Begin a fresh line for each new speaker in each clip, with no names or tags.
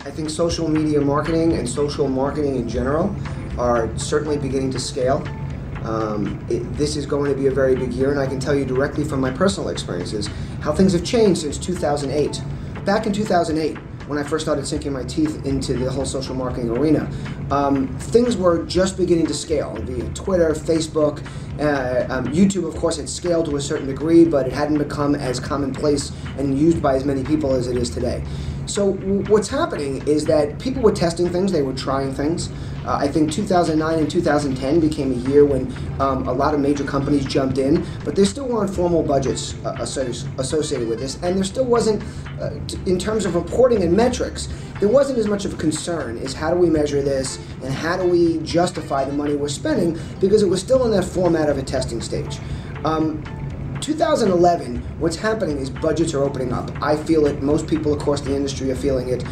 I think social media marketing and social marketing in general are certainly beginning to scale. This is going to be a very big year, and I can tell you directly from my personal experiences how things have changed since 2008. Back in 2008, when I first started sinking my teeth into the whole social marketing arena, things were just beginning to scale via Twitter, Facebook. YouTube, of course, had scaled to a certain degree, but it hadn't become as commonplace and used by as many people as it is today. So what's happening is that people were testing things, they were trying things. I think 2009 and 2010 became a year when a lot of major companies jumped in, but there still weren't formal budgets associated with this, and there still wasn't, in terms of reporting and metrics, there wasn't as much of a concern as how do we measure this and how do we justify the money we're spending, because it was still in that format of a testing stage. 2011, what's happening is budgets are opening up. I feel it. Most people across the industry are feeling it.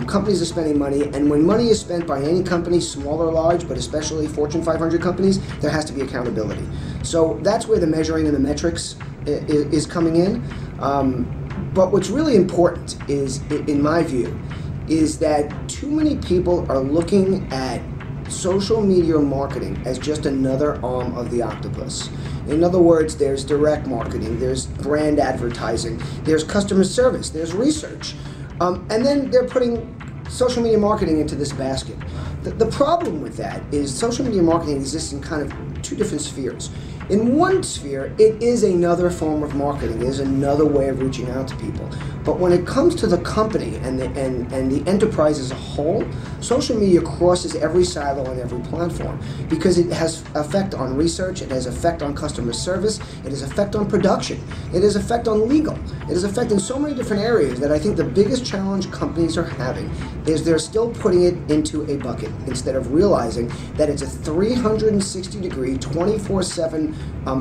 Companies are spending money, and when money is spent by any company, small or large, but especially Fortune 500 companies, there has to be accountability. So that's where the measuring and the metrics is coming in. But what's really important is, in my view, is that too many people are looking at social media marketing as just another arm of the octopus. In other words, there's direct marketing, there's brand advertising, there's customer service, there's research, and then they're putting social media marketing into this basket. The problem with that is social media marketing exists in kind of two different spheres. In one sphere, it is another form of marketing, it is another way of reaching out to people. But when it comes to the company and the enterprise as a whole, social media crosses every silo and every platform because it has effect on research, it has effect on customer service, it has effect on production, it has effect on legal, it has effect in so many different areas that I think the biggest challenge companies are having is they're still putting it into a bucket instead of realizing that it's a 360-degree, 24/7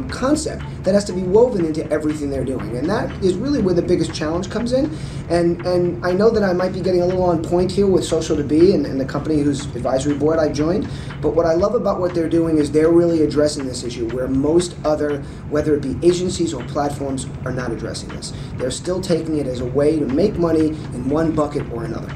concept that has to be woven into everything they're doing. And that is really where the biggest challenge comes in. And I know that I might be getting a little on point here with Social2B and the company whose advisory board I joined, but what I love about what they're doing is they're really addressing this issue where most other, whether it be agencies or platforms, are not addressing this. They're still taking it as a way to make money in one bucket or another.